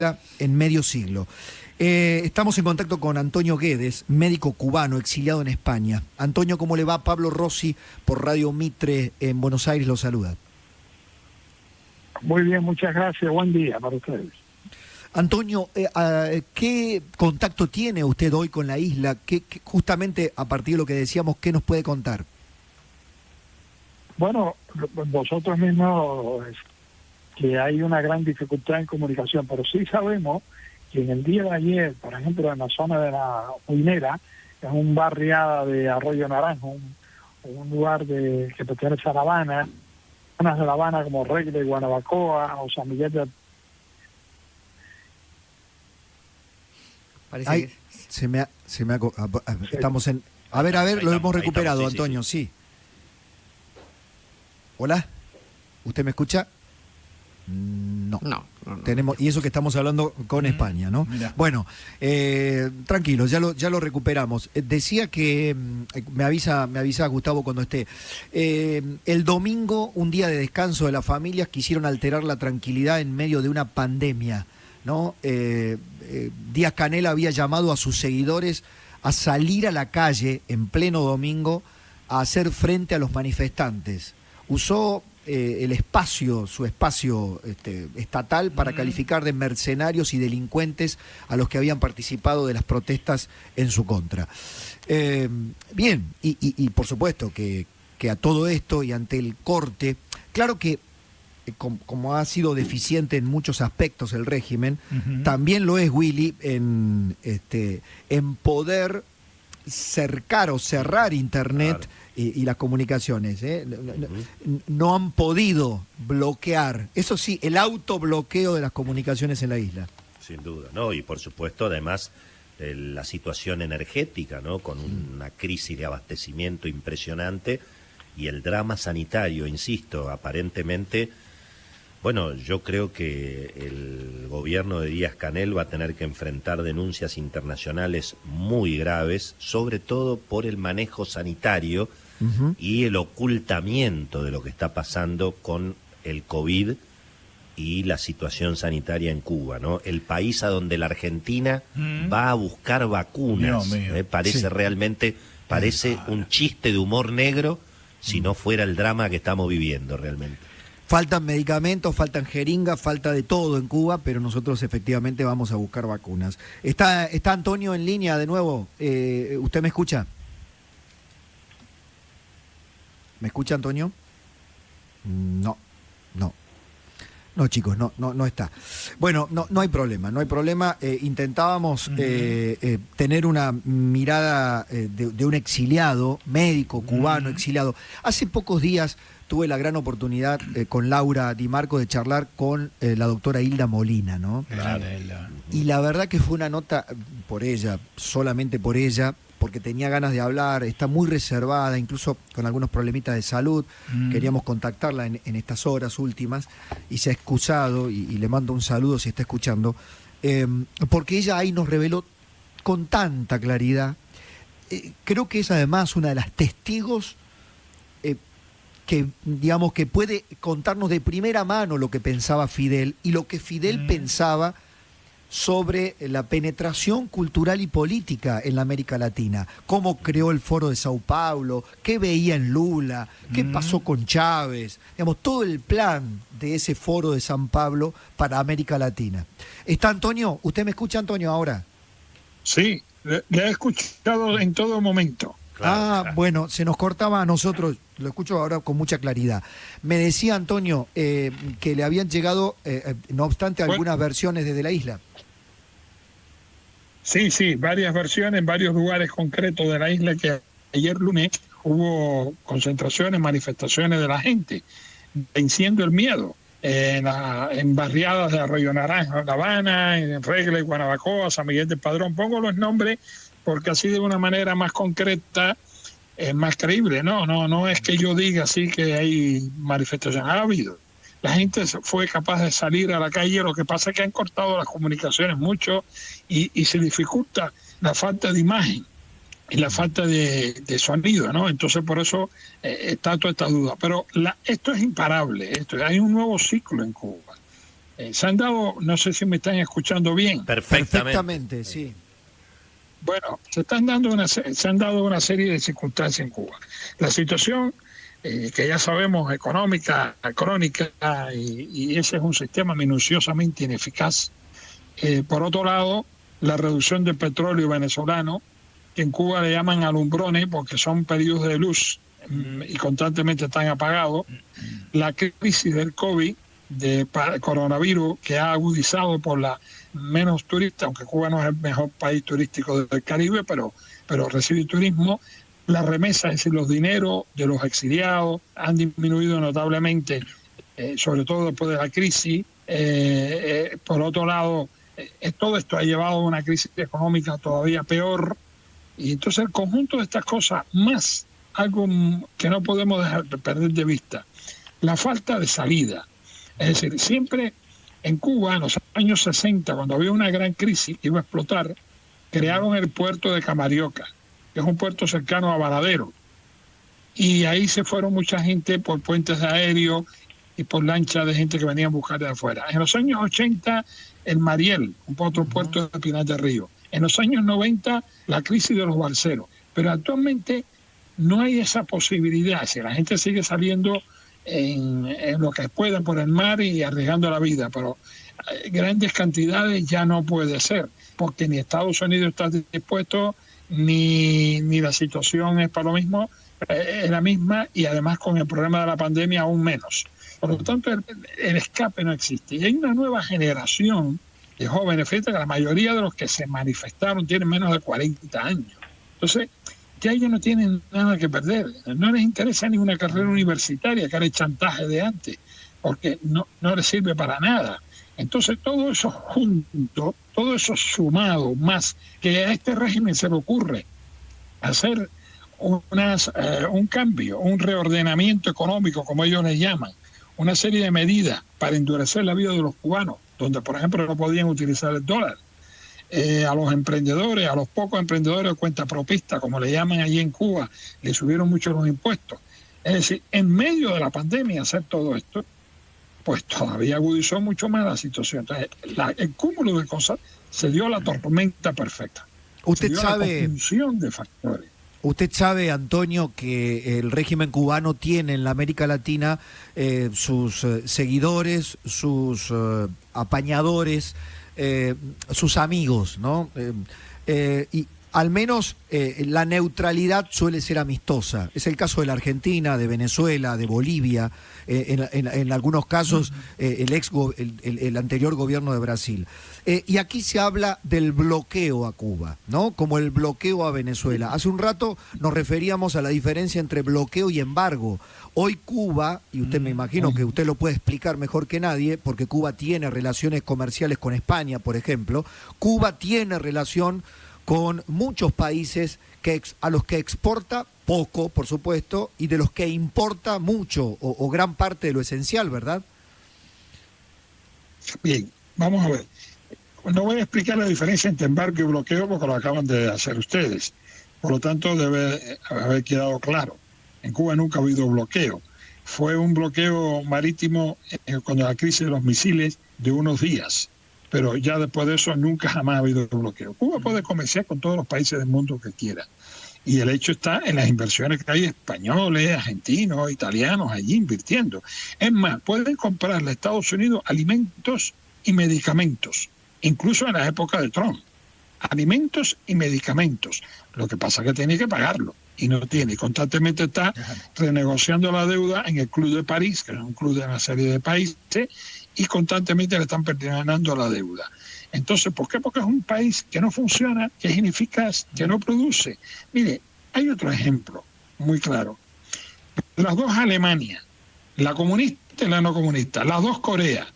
en medio siglo. Estamos en contacto con Antonio Guedes, médico cubano exiliado en España. Antonio, ¿cómo le va? Pablo Rossi por Radio Mitre en Buenos Aires lo saluda. Muy bien, muchas gracias. Buen día para ustedes. Antonio, ¿qué contacto tiene usted hoy con la isla? Justamente a partir de lo que decíamos, ¿qué nos puede contar? Bueno, vosotros mismos que hay una gran dificultad en comunicación, pero sí sabemos que en el día de ayer, por ejemplo, en la zona de la Huinera, en un barriada de Arroyo Naranjo, un lugar que pertenece a La Habana, zonas de La Habana como Regle, Guanabacoa o San Miguel de... Parece que... estamos en... A ver, lo hemos recuperado, Antonio, sí. ¿Hola? ¿Usted me escucha? No. Tenemos, y eso que estamos hablando con España, ¿no? Mira. Bueno, tranquilo, ya lo recuperamos. Decía que me avisa Gustavo cuando esté. El domingo, un día de descanso de las familias, quisieron alterar la tranquilidad en medio de una pandemia, ¿no? Díaz-Canel había llamado a sus seguidores a salir a la calle en pleno domingo a hacer frente a los manifestantes. Usó su espacio estatal para calificar de mercenarios y delincuentes a los que habían participado de las protestas en su contra. Bien, y por supuesto que a todo esto y ante el corte, claro que como ha sido deficiente en muchos aspectos el régimen, también lo es, Willy, en poder cercar o cerrar Internet. Claro. Y las comunicaciones, no han podido bloquear, eso sí, el autobloqueo de las comunicaciones en la isla. Sin duda, ¿no? Y por supuesto, además, la situación energética, ¿no? Con una crisis de abastecimiento impresionante y el drama sanitario, insisto, aparentemente, bueno, yo creo que el gobierno de Díaz-Canel va a tener que enfrentar denuncias internacionales muy graves, sobre todo por el manejo sanitario y el ocultamiento de lo que está pasando con el COVID y la situación sanitaria en Cuba, ¿no? El país a donde la Argentina va a buscar vacunas, parece realmente, parece un chiste de humor negro si no fuera el drama que estamos viviendo realmente. Faltan medicamentos, faltan jeringas, falta de todo en Cuba, pero nosotros efectivamente vamos a buscar vacunas. ¿Está Antonio en línea de nuevo? ¿Usted me escucha? ¿Me escucha, Antonio? No, chicos, no está. Bueno, no hay problema. Intentábamos tener una mirada de un exiliado, médico cubano exiliado. Hace pocos días tuve la gran oportunidad con Laura Di Marco de charlar con la doctora Hilda Molina, ¿no? Claro. Y la verdad que fue una nota por ella, solamente por ella, porque tenía ganas de hablar, está muy reservada, incluso con algunos problemitas de salud. Queríamos contactarla en estas horas últimas y se ha excusado, y le mando un saludo si está escuchando, porque ella ahí nos reveló con tanta claridad. Creo que es además una de las testigos que, digamos, que puede contarnos de primera mano lo que pensaba Fidel y lo que Fidel pensaba sobre la penetración cultural y política en la América Latina, cómo creó el Foro de Sao Paulo, qué veía en Lula, qué pasó con Chávez, digamos, todo el plan de ese Foro de San Pablo para América Latina. ¿Está Antonio? ¿Usted me escucha, Antonio, ahora? Sí, le he escuchado en todo momento. Claro. Bueno, se nos cortaba a nosotros, lo escucho ahora con mucha claridad. Me decía Antonio que le habían llegado, no obstante, algunas versiones desde la isla. Sí, varias versiones en varios lugares concretos de la isla, que ayer lunes hubo concentraciones, manifestaciones de la gente, venciendo el miedo, en barriadas de Arroyo Naranjo, La Habana, en Regle, Guanabacoa, San Miguel del Padrón. Pongo los nombres porque así de una manera más concreta es más creíble. No es que yo diga así que hay manifestaciones, ha habido. La gente fue capaz de salir a la calle, lo que pasa es que han cortado las comunicaciones mucho y se dificulta la falta de imagen y la falta de sonido, ¿no? Entonces por eso está toda esta duda. Pero esto es imparable, hay un nuevo ciclo en Cuba. Se han dado, no sé si me están escuchando bien. Perfectamente, sí. Bueno, se han dado una serie de circunstancias en Cuba. La situación, que ya sabemos, económica, crónica, y ese es un sistema minuciosamente ineficaz. Por otro lado, la reducción del petróleo venezolano, que en Cuba le llaman alumbrones porque son periodos de luz y constantemente están apagados. La crisis del COVID, de coronavirus, que ha agudizado por la menos turista, aunque Cuba no es el mejor país turístico del Caribe, pero recibe turismo. Las remesas, es decir, los dineros de los exiliados han disminuido notablemente, sobre todo después de la crisis. Por otro lado, todo esto ha llevado a una crisis económica todavía peor. Y entonces el conjunto de estas cosas, más algo que no podemos dejar de perder de vista, la falta de salida. Es decir, siempre en Cuba, en los años 60, cuando había una gran crisis que iba a explotar, crearon el puerto de Camarioca, que es un puerto cercano a Varadero. Y ahí se fueron mucha gente por puentes aéreos y por lanchas de gente que venía a buscar de afuera. En los años 80, el Mariel, otro puerto de Pinar del Río. En los años 90, la crisis de los balseros. Pero actualmente no hay esa posibilidad. Si la gente sigue saliendo en lo que puedan por el mar y arriesgando la vida, pero grandes cantidades ya no puede ser, porque ni Estados Unidos está dispuesto, ni la situación es para lo mismo, es la misma, y además con el problema de la pandemia aún menos. Por lo tanto, el escape no existe. Y hay una nueva generación de jóvenes, fíjate que la mayoría de los que se manifestaron tienen menos de 40 años. Entonces, ya ellos no tienen nada que perder. No les interesa ni una carrera universitaria, que era el chantaje de antes, porque no les sirve para nada. Entonces, todo eso junto, todo eso sumado, más que a este régimen se le ocurre hacer un cambio, un reordenamiento económico, como ellos les llaman, una serie de medidas para endurecer la vida de los cubanos, donde, por ejemplo, no podían utilizar el dólar. A los emprendedores, a los pocos emprendedores de cuenta propista, como le llaman allí en Cuba, le subieron mucho los impuestos. Es decir, en medio de la pandemia hacer todo esto, pues todavía agudizó mucho más la situación. Entonces, el cúmulo de cosas se dio la tormenta perfecta. Usted sabe, la conjunción de factores. Usted sabe, Antonio, que el régimen cubano tiene en la América Latina sus seguidores, sus apañadores, sus amigos, ¿no? Y al menos la neutralidad suele ser amistosa. Es el caso de la Argentina, de Venezuela, de Bolivia, en algunos casos el anterior gobierno de Brasil. Y aquí se habla del bloqueo a Cuba, ¿no? Como el bloqueo a Venezuela. Hace un rato nos referíamos a la diferencia entre bloqueo y embargo. Hoy Cuba, y usted me imagino que usted lo puede explicar mejor que nadie, porque Cuba tiene relaciones comerciales con España, por ejemplo. Cuba tiene relación con muchos países a los que exporta poco, por supuesto, y de los que importa mucho o gran parte de lo esencial, ¿verdad? Bien, vamos a ver. No voy a explicar la diferencia entre embargo y bloqueo porque lo acaban de hacer ustedes. Por lo tanto, debe haber quedado claro. En Cuba nunca ha habido bloqueo. Fue un bloqueo marítimo cuando la crisis de los misiles de unos días. Pero ya después de eso nunca jamás ha habido bloqueo. Cuba puede comerciar con todos los países del mundo que quiera. Y el hecho está en las inversiones que hay españoles, argentinos, italianos allí invirtiendo. Es más, pueden comprarle a Estados Unidos alimentos y medicamentos, incluso en la época de Trump. Alimentos y medicamentos. Lo que pasa es que tiene que pagarlo y no tiene. Constantemente está renegociando la deuda en el Club de París, que es un club de una serie de países, y constantemente le están perdonando la deuda. Entonces, ¿por qué? Porque es un país que no funciona, que es ineficaz, que no produce. Mire, hay otro ejemplo muy claro. Las dos Alemanias, la comunista y la no comunista, las dos Coreas,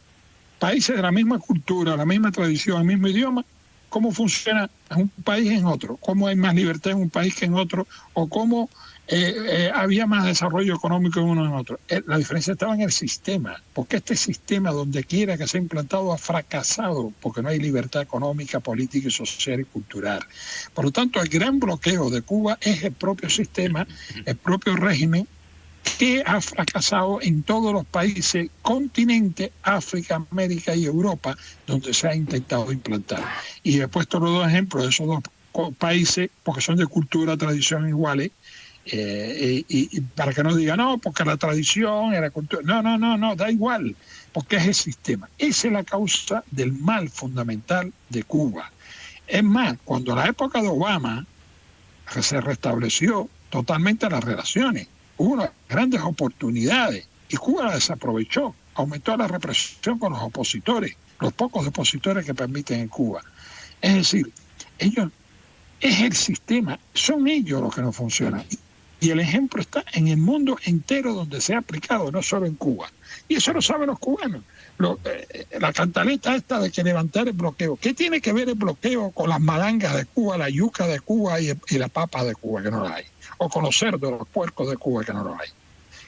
países de la misma cultura, la misma tradición, el mismo idioma, ¿cómo funciona en un país en otro? ¿Cómo hay más libertad en un país que en otro? ¿O cómo había más desarrollo económico en uno en otro? La diferencia estaba en el sistema, porque este sistema, donde quiera que se ha implantado, ha fracasado, porque no hay libertad económica, política, social y cultural. Por lo tanto, el gran bloqueo de Cuba es el propio sistema, el propio régimen, que ha fracasado en todos los países, continente, África, América y Europa, donde se ha intentado implantar. Y he puesto los dos ejemplos de esos dos países, porque son de cultura, tradición iguales, y para que no digan, no, porque la tradición era cultura. No, da igual, porque es el sistema. Esa es la causa del mal fundamental de Cuba. Es más, cuando la época de Obama se restableció totalmente las relaciones, hubo unas grandes oportunidades y Cuba la desaprovechó, aumentó la represión con los opositores, los pocos opositores que permiten en Cuba. Es decir, ellos, es el sistema, son ellos los que no funcionan. Y el ejemplo está en el mundo entero donde se ha aplicado, no solo en Cuba. Y eso lo saben los cubanos. La cantaleta esta de que levantar el bloqueo. ¿Qué tiene que ver el bloqueo con las malangas de Cuba, la yuca de Cuba y la papa de Cuba, que no la hay? O con los cerdos, los puercos de Cuba, que no lo hay.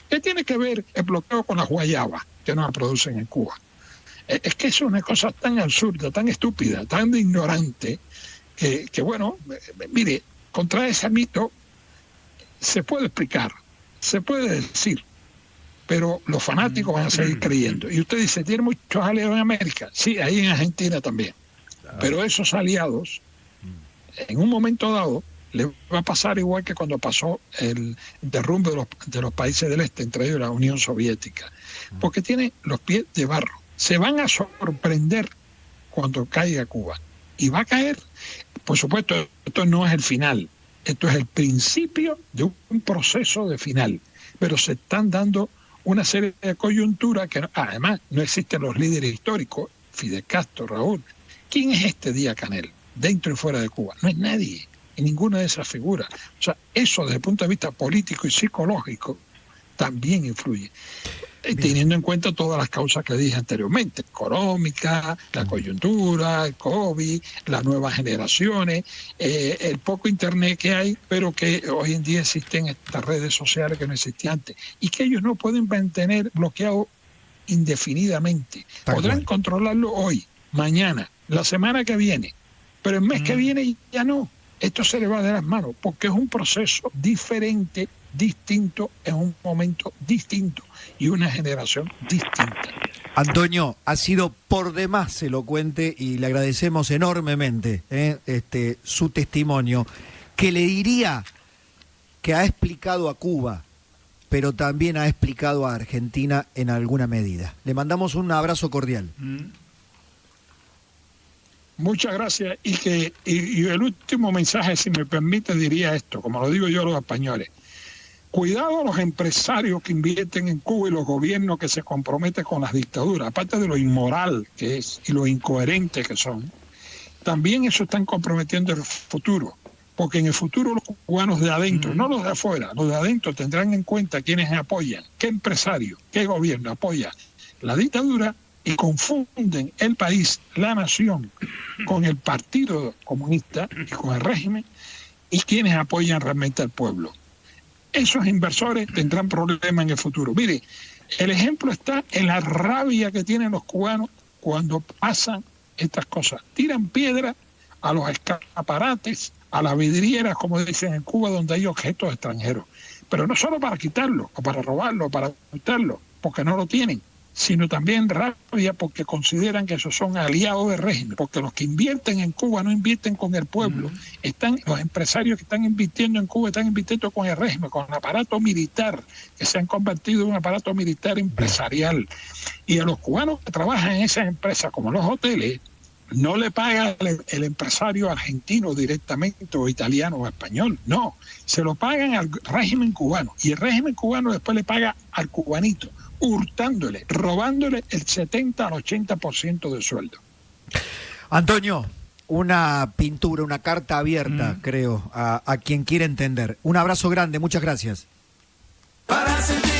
¿Qué tiene que ver el bloqueo con las guayabas, que no la producen en Cuba? Es que es una cosa tan absurda, tan estúpida, tan ignorante, que bueno, mire, contra ese mito se puede explicar, se puede decir, pero los fanáticos van a seguir creyendo. Y usted dice, ¿tiene muchos aliados en América? Sí, ahí en Argentina también. Claro. Pero esos aliados, en un momento dado, le va a pasar igual que cuando pasó el derrumbe de los países del este, entre ellos la Unión Soviética, porque tienen los pies de barro. Se van a sorprender cuando caiga Cuba. Y va a caer. Por supuesto, esto no es el final. Esto es el principio de un proceso de final. Pero se están dando una serie de coyunturas que además no existen los líderes históricos, Fidel Castro, Raúl. ¿Quién es este Díaz-Canel dentro y fuera de Cuba? No es nadie, en ninguna de esas figuras. O sea, eso desde el punto de vista político y psicológico también influye. Teniendo en cuenta todas las causas que dije anteriormente, económica, la coyuntura, el COVID, las nuevas generaciones, el poco internet que hay, pero que hoy en día existen estas redes sociales que no existían antes, y que ellos no pueden mantener bloqueado indefinidamente. Podrán controlarlo hoy, mañana, la semana que viene, pero el mes que viene ya no. Esto se le va de las manos, porque es un proceso diferente, distinto, en un momento distinto y una generación distinta. Antonio, ha sido por demás elocuente y le agradecemos enormemente su testimonio, que le diría que ha explicado a Cuba, pero también ha explicado a Argentina en alguna medida. Le mandamos un abrazo cordial. Muchas gracias. Y el último mensaje, si me permite, diría esto, como lo digo yo a los españoles. Cuidado a los empresarios que invierten en Cuba y los gobiernos que se comprometen con las dictaduras, aparte de lo inmoral que es y lo incoherente que son, también eso están comprometiendo el futuro, porque en el futuro los cubanos de adentro, no los de afuera, los de adentro tendrán en cuenta quiénes apoyan, qué empresario, qué gobierno apoya la dictadura y confunden el país, la nación, con el Partido Comunista y con el régimen y quienes apoyan realmente al pueblo. Esos inversores tendrán problemas en el futuro. Mire, el ejemplo está en la rabia que tienen los cubanos cuando pasan estas cosas. Tiran piedra a los escaparates, a las vidrieras, como dicen en Cuba, donde hay objetos extranjeros. Pero no solo para quitarlo, o para robarlo, o para quitarlo, porque no lo tienen, sino también rabia porque consideran que esos son aliados del régimen, porque los que invierten en Cuba no invierten con el pueblo, los empresarios que están invirtiendo en Cuba están invirtiendo con el régimen, con el aparato militar, que se han convertido en un aparato militar empresarial. Y a los cubanos que trabajan en esas empresas, como los hoteles, no le paga el empresario argentino directamente, o italiano o español, no, se lo pagan al régimen cubano, y el régimen cubano después le paga al cubanito, hurtándole, robándole el 70 al 80% del sueldo. Antonio, una pintura, una carta abierta, creo, a quien quiera entender. Un abrazo grande, muchas gracias. Para sentir